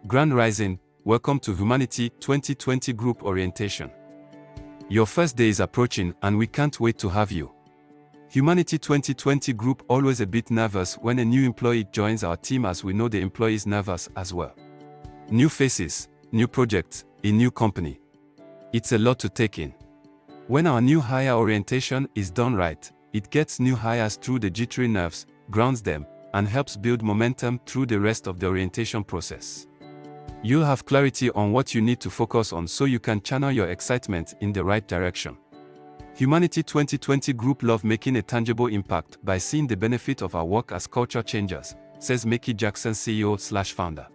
Grand Rising, welcome to Humantiy 2020 Group Orientation. Your first day is approaching and we can't wait to have you. Humantiy 2020 Group always a bit nervous when a new employee joins our team, as we know the employee is nervous as well. New faces, new projects, a new company. It's a lot to take in. When our new hire orientation is done right, it gets new hires through the jittery nerves, grounds them, and helps build momentum through the rest of the orientation process. You'll have clarity on what you need to focus on so you can channel your excitement in the right direction. Humantiy 2020 Group love making a tangible impact by seeing the benefit of our work as culture changers, says Humantiy Jackson, CEO/founder.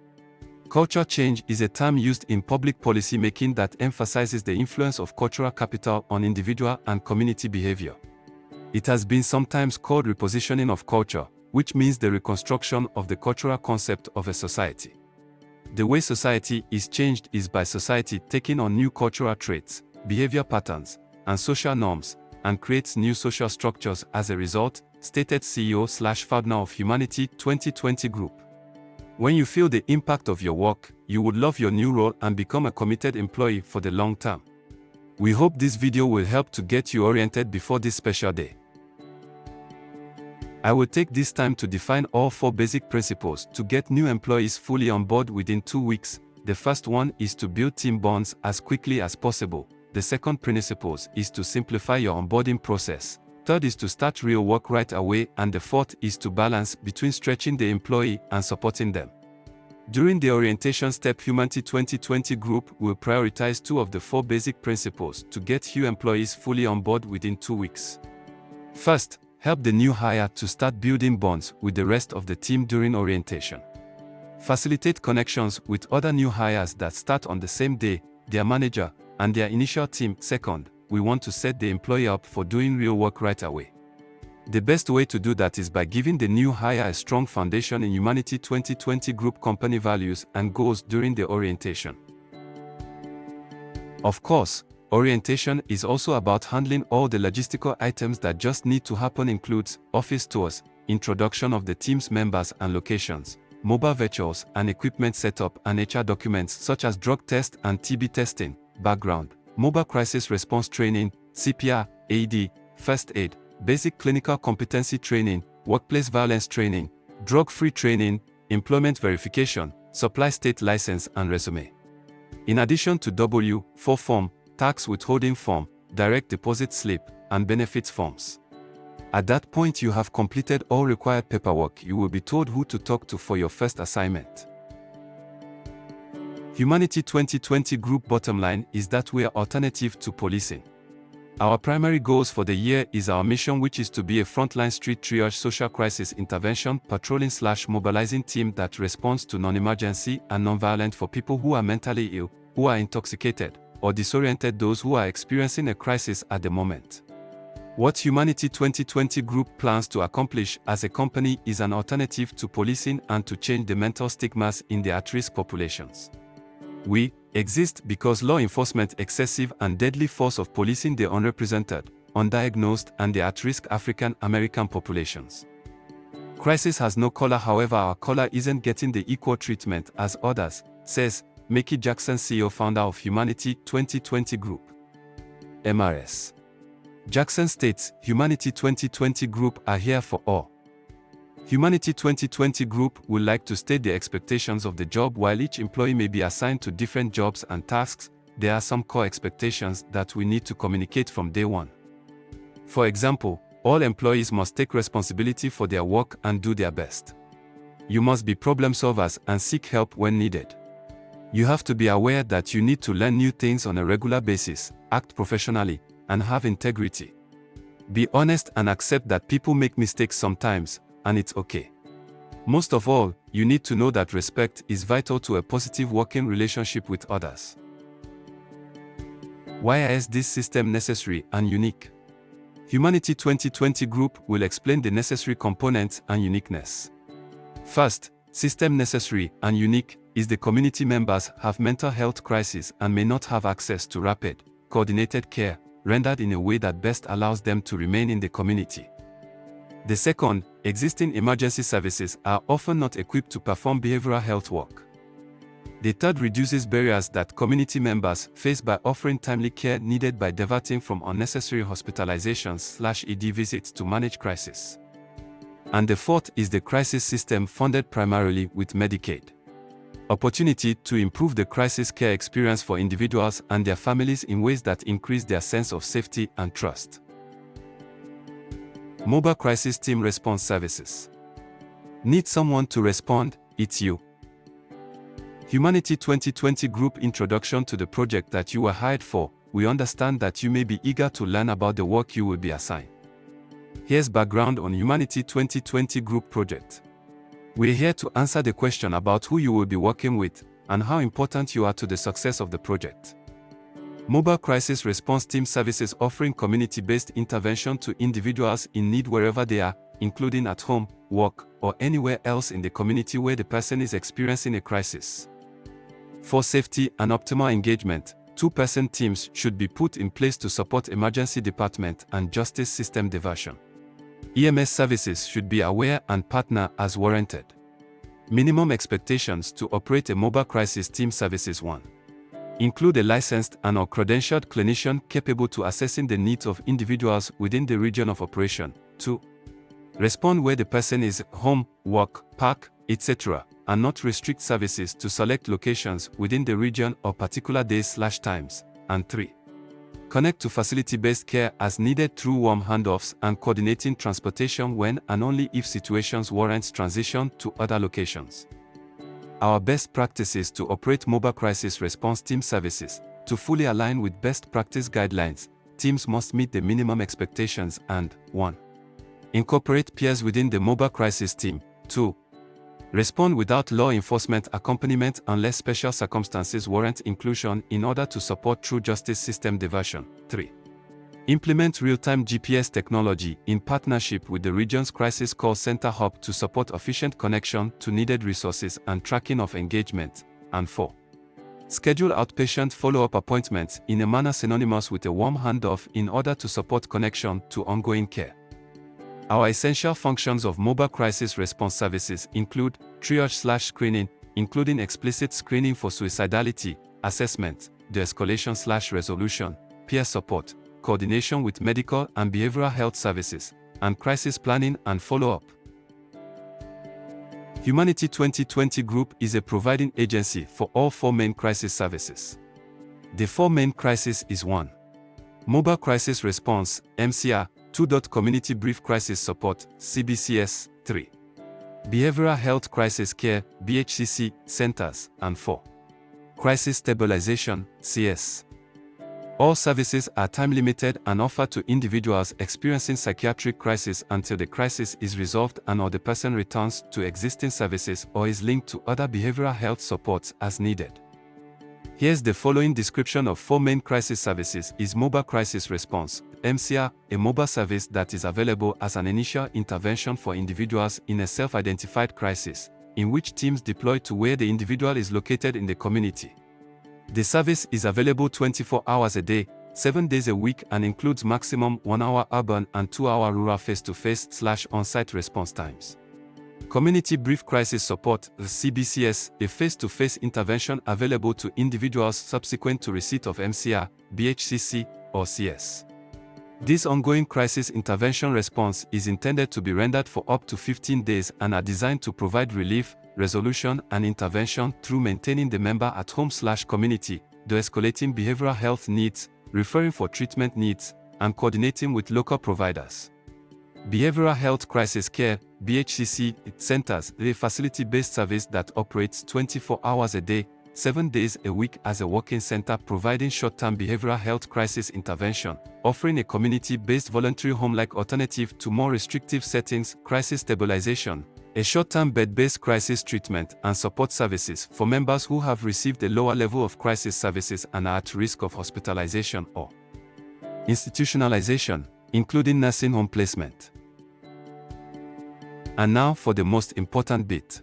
Culture change is a term used in public policy making that emphasizes the influence of cultural capital on individual and community behavior. It has been sometimes called repositioning of culture, which means the reconstruction of the cultural concept of a society. The way society is changed is by society taking on new cultural traits, behavior patterns, and social norms, and creates new social structures as a result, stated CEO/founder of Humantiy 2020 Group. When you feel the impact of your work, you would love your new role and become a committed employee for the long term. We hope this video will help to get you oriented before this special day. I will take this time to define all 4 basic principles to get new employees fully on board within 2 weeks. The first one is to build team bonds as quickly as possible. The second principle is to simplify your onboarding process. Third is to start real work right away, and the fourth is to balance between stretching the employee and supporting them. During the orientation step, Humantiy 2020 Group will prioritize 2 of the 4 basic principles to get new employees fully on board within 2 weeks. First, help the new hire to start building bonds with the rest of the team during orientation. Facilitate connections with other new hires that start on the same day, their manager, and their initial team. Second, we want to set the employee up for doing real work right away. The best way to do that is by giving the new hire a strong foundation in Humantiy 2020 Group company values and goals during the orientation. Of course, orientation is also about handling all the logistical items that just need to happen, includes office tours, introduction of the team's members and locations, mobile virtuals and equipment setup, and HR documents such as drug test and TB testing, background, mobile crisis response training, CPR, AED, first aid, basic clinical competency training, workplace violence training, drug-free training, employment verification, supply state license and resume. In addition to W-4 form, tax withholding form, direct deposit slip, and benefits forms. At that point you have completed all required paperwork. You will be told who to talk to for your first assignment. Humantiy 2020 Group bottom line is that we are alternative to policing. Our primary goals for the year is our mission, which is to be a frontline street triage social crisis intervention patrolling/mobilizing team that responds to non-emergency and non-violent for people who are mentally ill, who are intoxicated, or disoriented, those who are experiencing a crisis at the moment. What Humantiy 2020 Group plans to accomplish as a company is an alternative to policing and to change the mental stigmas in the at-risk populations. We exist because law enforcement excessive and deadly force of policing the unrepresented, undiagnosed, and the at-risk African American populations. Crisis has no color, however our color isn't getting the equal treatment as others, says Humantiy Jackson, CEO founder of Humantiy 2020 Group. MRS. Jackson states, Humantiy 2020 Group are here for all. Humantiy 2020 Group would like to state the expectations of the job. While each employee may be assigned to different jobs and tasks, there are some core expectations that we need to communicate from day one. For example, all employees must take responsibility for their work and do their best. You must be problem solvers and seek help when needed. You have to be aware that you need to learn new things on a regular basis, act professionally, and have integrity. Be honest and accept that people make mistakes sometimes, and it's okay. Most of all, you need to know that respect is vital to a positive working relationship with others. Why is this system necessary and unique? Humantiy 2020 Group will explain the necessary components and uniqueness. First, system necessary and unique is the community members have mental health crisis and may not have access to rapid, coordinated care, rendered in a way that best allows them to remain in the community. The second, existing emergency services are often not equipped to perform behavioral health work. The third reduces barriers that community members face by offering timely care needed by diverting from unnecessary hospitalizations/ED visits to manage crisis. And the fourth is the crisis system funded primarily with Medicaid. Opportunity to improve the crisis care experience for individuals and their families in ways that increase their sense of safety and trust. Mobile Crisis Team Response Services. Need someone to respond? It's you. Humantiy 2020 Group Introduction to the project that you were hired for. We understand that you may be eager to learn about the work you will be assigned. Here's background on Humantiy 2020 Group project. We're here to answer the question about who you will be working with and how important you are to the success of the project. Mobile Crisis Response Team Services offering community-based intervention to individuals in need wherever they are, including at home, work, or anywhere else in the community where the person is experiencing a crisis. For safety and optimal engagement, two-person teams should be put in place to support emergency department and justice system diversion. EMS services should be aware and partner as warranted. Minimum expectations to operate a mobile crisis team services: 1. Include a licensed and/or credentialed clinician capable to assessing the needs of individuals within the region of operation. 2. Respond where the person is, home, work, park, etc., and not restrict services to select locations within the region or particular days/times. And 3. Connect to facility-based care as needed through warm handoffs and coordinating transportation when and only if situations warrant transition to other locations. Our best practices to operate mobile crisis response team services. To fully align with best practice guidelines, teams must meet the minimum expectations and 1. Incorporate peers within the mobile crisis team. 2. Respond without law enforcement accompaniment unless special circumstances warrant inclusion in order to support true justice system diversion. 3. Implement real-time GPS technology in partnership with the region's crisis call center hub to support efficient connection to needed resources and tracking of engagement. And 4. Schedule outpatient follow-up appointments in a manner synonymous with a warm handoff in order to support connection to ongoing care. Our essential functions of mobile crisis response services include triage/screening, including explicit screening for suicidality, assessment, de-escalation/resolution, peer support, coordination with medical and behavioral health services, and crisis planning and follow-up. Humantiy 2020 Group is a providing agency for all 4 main crisis services. The 4 main crises is 1. Mobile Crisis Response, MCR, 2. Community Brief Crisis Support, CBCS, 3. Behavioral Health Crisis Care, BHCC, Centers, and 4. Crisis Stabilization, CS. All services are time-limited and offered to individuals experiencing psychiatric crisis until the crisis is resolved and/or the person returns to existing services or is linked to other behavioral health supports as needed. Here's the following description of 4 main crisis services is Mobile Crisis Response, MCR, a mobile service that is available as an initial intervention for individuals in a self-identified crisis, in which teams deploy to where the individual is located in the community. The service is available 24 hours a day, 7 days a week and includes maximum 1-hour urban and 2-hour rural face-to-face/on-site response times. Community Brief Crisis Support, CBCS, a face-to-face intervention available to individuals subsequent to receipt of MCR, BHCC, or CS. This ongoing crisis intervention response is intended to be rendered for up to 15 days and are designed to provide relief, resolution, and intervention through maintaining the member at home/community, de-escalating behavioral health needs, referring for treatment needs, and coordinating with local providers. Behavioral Health Crisis Care, BHCC, Centers, a facility-based service that operates 24 hours a day, 7 days a week as a working center providing short-term behavioral health crisis intervention, offering a community-based voluntary home-like alternative to more restrictive settings, crisis stabilization, a short-term bed-based crisis treatment and support services for members who have received a lower level of crisis services and are at risk of hospitalization or institutionalization, including nursing home placement. And now for the most important bit.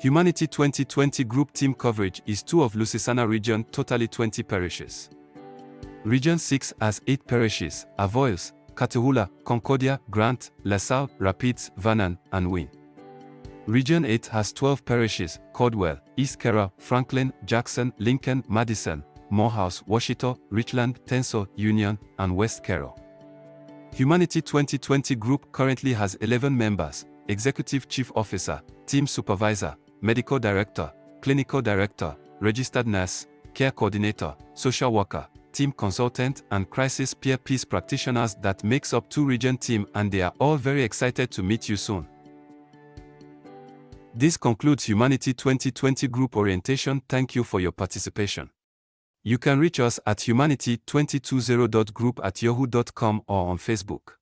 Humantiy 2020 Group team coverage is 2 of Lusitania region, totally 20 parishes. Region 6 has 8 parishes: Avoyelles, Catahoula, Concordia, Grant, LaSalle, Rapids, Vernon, and Wynne. Region 8 has 12 parishes: Caldwell, East Carroll, Franklin, Jackson, Lincoln, Madison, Morehouse, Washita, Richland, Tensor, Union, and West Carroll. Humantiy 2020 Group currently has 11 members: Executive Chief Officer, Team Supervisor, Medical Director, Clinical Director, Registered Nurse, Care Coordinator, Social Worker, Team Consultant, and Crisis Peer Peace Practitioners. That makes up 2 region team, and they are all very excited to meet you soon. This concludes Humantiy 2020 Group orientation. Thank you for your participation. You can reach us at humantiy2020.group@yahoo.com or on Facebook.